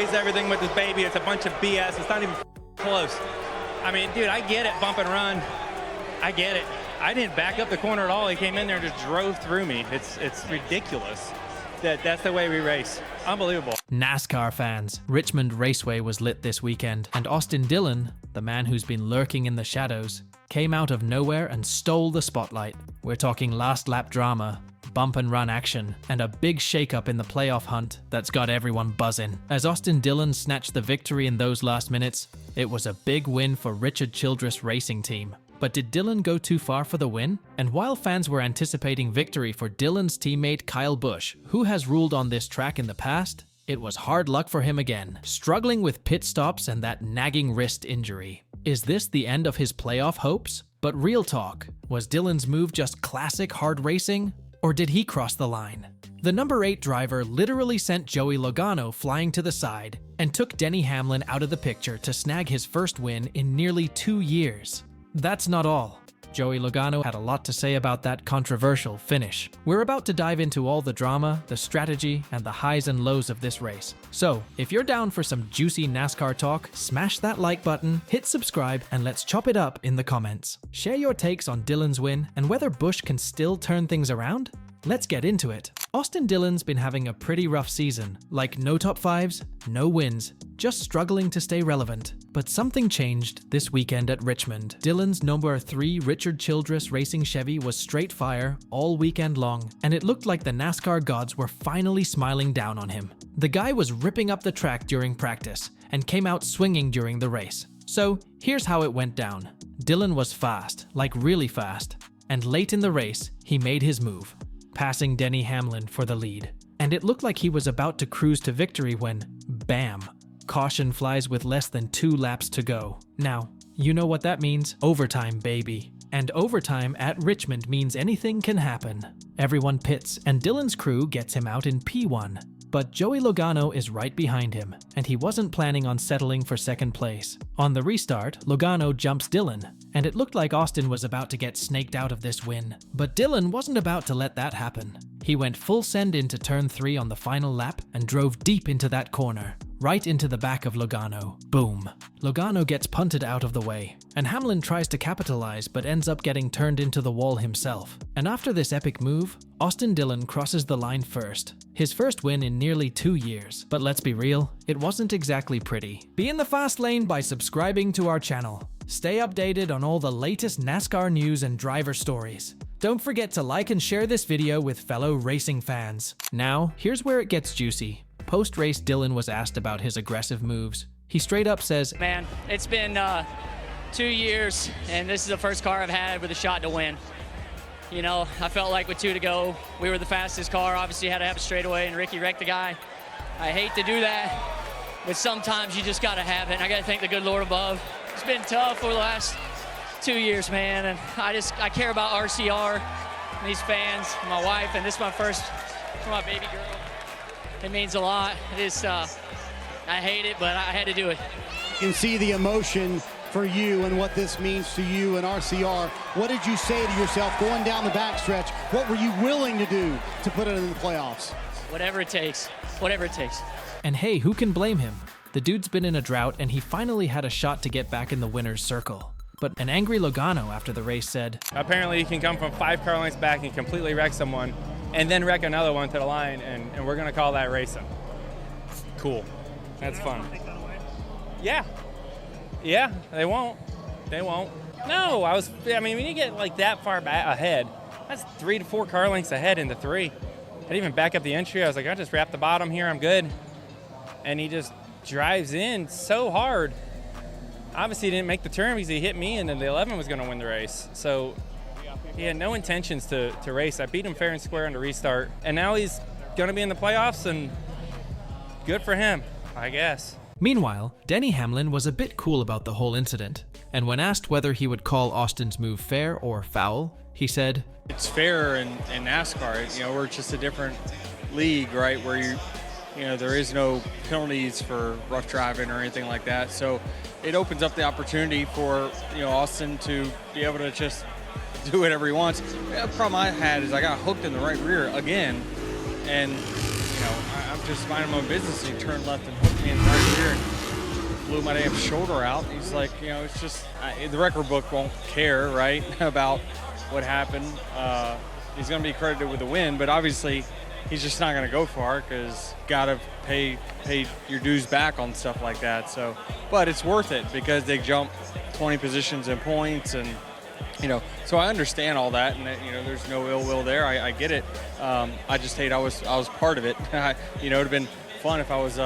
replace everything with this baby. It's a bunch of BS. It's not even close. I mean, dude, I get it, bump and run. I get it. I didn't back up the corner at all. He came in there and just drove through me. It's ridiculous. That's the way we race. Unbelievable. NASCAR fans, Richmond Raceway was lit this weekend, and Austin Dillon, the man who's been lurking in the shadows, came out of nowhere and stole the spotlight. We're talking last lap drama, bump and run action, and a big shakeup in the playoff hunt that's got everyone buzzing. As Austin Dillon snatched the victory in those last minutes, it was a big win for Richard Childress Racing Team. But did Dillon go too far for the win? And while fans were anticipating victory for Dillon's teammate Kyle Busch, who has ruled on this track in the past, it was hard luck for him again, struggling with pit stops and that nagging wrist injury. Is this the end of his playoff hopes? But real talk, was Dillon's move just classic hard racing? Or did he cross the line? The number 8 driver literally sent Joey Logano flying to the side and took Denny Hamlin out of the picture to snag his first win in nearly 2 years. That's not all. Joey Logano had a lot to say about that controversial finish. We're about to dive into all the drama, the strategy, and the highs and lows of this race. So, if you're down for some juicy NASCAR talk, smash that like button, hit subscribe, and let's chop it up in the comments. Share your takes on Dillon's win and whether Busch can still turn things around? Let's get into it. Austin Dillon's been having a pretty rough season, like no top 5s, no wins, just struggling to stay relevant. But something changed this weekend at Richmond. Dillon's number 3 Richard Childress Racing Chevy was straight fire all weekend long, and it looked like the NASCAR gods were finally smiling down on him. The guy was ripping up the track during practice, and came out swinging during the race. So here's how it went down. Dillon was fast, like really fast, and late in the race, he made his move, passing Denny Hamlin for the lead. And it looked like he was about to cruise to victory when, bam, caution flies with less than 2 laps to go. Now, you know what that means. Overtime, baby. And overtime at Richmond means anything can happen. Everyone pits, and Dillon's crew gets him out in P1. But Joey Logano is right behind him, and he wasn't planning on settling for second place. On the restart, Logano jumps Dillon, and it looked like Austin was about to get snaked out of this win. But Dillon wasn't about to let that happen. He went full send into turn 3 on the final lap and drove deep into that corner, right into the back of Logano. Boom. Logano gets punted out of the way, and Hamlin tries to capitalize but ends up getting turned into the wall himself. And after this epic move, Austin Dillon crosses the line first. His first win in nearly 2 years. But let's be real, it wasn't exactly pretty. Be in the fast lane by subscribing to our channel. Stay updated on all the latest NASCAR news and driver stories. Don't forget to like and share this video with fellow racing fans. Now, here's where it gets juicy. Post-race, Dillon was asked about his aggressive moves. He straight up says, "Man, it's been 2 years, and this is the first car I've had with a shot to win. You know, I felt like with 2 to go, we were the fastest car. Obviously, had to have a straightaway, and Ricky wrecked the guy. I hate to do that, but sometimes you just got to have it, and I got to thank the good Lord above. It's been tough for the last 2 years, man, and I care about RCR and these fans, and my wife, and this is my first for my baby girl. It means a lot. It is, I hate it, but I had to do it." You can see the emotion for you and what this means to you and RCR. What did you say to yourself going down the backstretch? What were you willing to do to put it in the playoffs? Whatever it takes. Whatever it takes. and hey, who can blame him? The dude's been in a drought and he finally had a shot to get back in the winner's circle. But an angry Logano after the race said, "Apparently you can come from 5 car lengths back and completely wreck someone and then wreck another one to the line, and we're going to call that racing." Cool. That's fun. Yeah. Yeah, they won't. They won't. No, I mean, when you get like that far back ahead, that's 3 to 4 car lengths ahead into 3. I didn't even back up the entry. I was like, I'll just wrap the bottom here, I'm good. And he just drives in so hard. Obviously, he didn't make the turn because he hit me, and then the 11 was going to win the race. So he had no intentions to race. I beat him fair and square on the restart, and now he's going to be in the playoffs, and good for him, I guess. Meanwhile, Denny Hamlin was a bit cool about the whole incident, and when asked whether he would call Austin's move fair or foul, he said, "It's fair in NASCAR. You know, we're just a different league, right? Where you know, there is no penalties for rough driving or anything like that. So it opens up the opportunity for, you know, Austin to be able to just do whatever he wants." The problem I had is I got hooked in the right rear again, and you know, I'm just minding my own business, and he turned left and hooked me in right here and blew my damn shoulder out. He's like, you know, it's just, the record book won't care, right, about what happened. He's going to be credited with the win, but obviously he's just not going to go far because got to pay your dues back on stuff like that. So, but it's worth it because they jump 20 positions in points, and you know, so I understand all that, and you know, there's no ill will there. I get it. I just hate I was part of it. You know, it'd have been fun if I was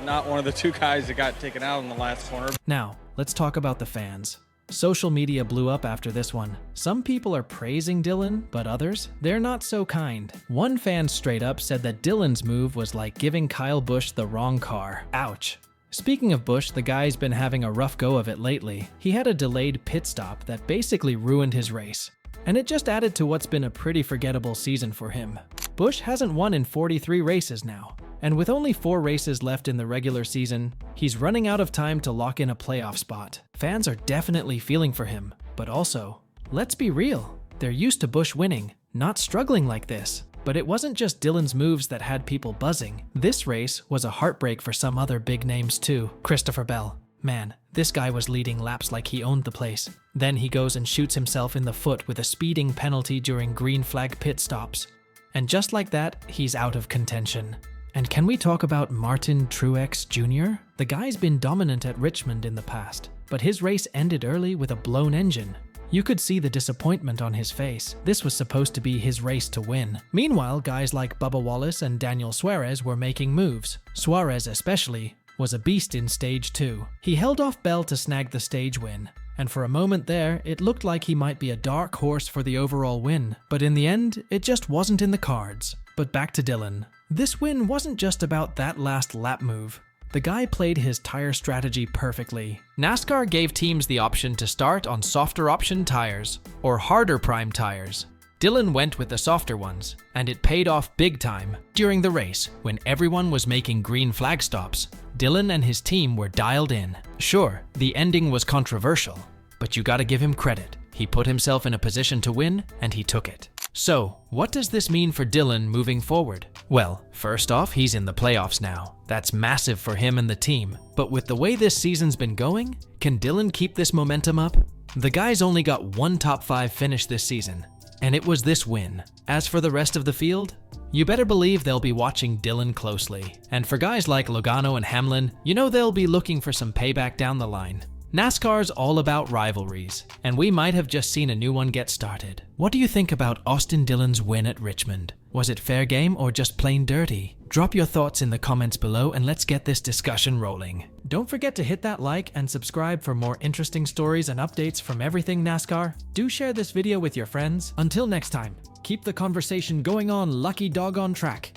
not one of the two guys that got taken out in the last corner. Now, let's talk about the fans. Social media blew up after this one. Some people are praising Dillon, but others, they're not so kind. One fan straight up said that Dillon's move was like giving Kyle Busch the wrong car. Ouch. Speaking of Busch, the guy's been having a rough go of it lately. He had a delayed pit stop that basically ruined his race. And it just added to what's been a pretty forgettable season for him. Busch hasn't won in 43 races now. And with only 4 races left in the regular season, he's running out of time to lock in a playoff spot. Fans are definitely feeling for him, but also, let's be real, they're used to Busch winning, not struggling like this. But it wasn't just Dillon's moves that had people buzzing. This race was a heartbreak for some other big names too. Christopher Bell. Man, this guy was leading laps like he owned the place. Then he goes and shoots himself in the foot with a speeding penalty during green flag pit stops. And just like that, he's out of contention. And can we talk about Martin Truex Jr.? The guy's been dominant at Richmond in the past, but his race ended early with a blown engine. You could see the disappointment on his face. This was supposed to be his race to win. Meanwhile, guys like Bubba Wallace and Daniel Suarez were making moves. Suarez especially was a beast in stage 2. He held off Bell to snag the stage win. And for a moment there, it looked like he might be a dark horse for the overall win. But in the end, it just wasn't in the cards. But back to Dillon. This win wasn't just about that last lap move. The guy played his tire strategy perfectly. NASCAR gave teams the option to start on softer option tires, or harder prime tires. Dillon went with the softer ones, and it paid off big time. During the race, when everyone was making green flag stops, Dillon and his team were dialed in. Sure, the ending was controversial, but you gotta give him credit. He put himself in a position to win, and he took it. So, what does this mean for Dillon moving forward? Well, first off, he's in the playoffs now. That's massive for him and the team. But with the way this season's been going, can Dillon keep this momentum up? The guy's only got one top 5 finish this season, and it was this win. As for the rest of the field, you better believe they'll be watching Dillon closely. And for guys like Logano and Hamlin, you know they'll be looking for some payback down the line. NASCAR's all about rivalries, and we might have just seen a new one get started. What do you think about Austin Dillon's win at Richmond? Was it fair game or just plain dirty? Drop your thoughts in the comments below and let's get this discussion rolling. Don't forget to hit that like and subscribe for more interesting stories and updates from everything NASCAR. Do share this video with your friends. Until next time, keep the conversation going on Lucky Dog on Track.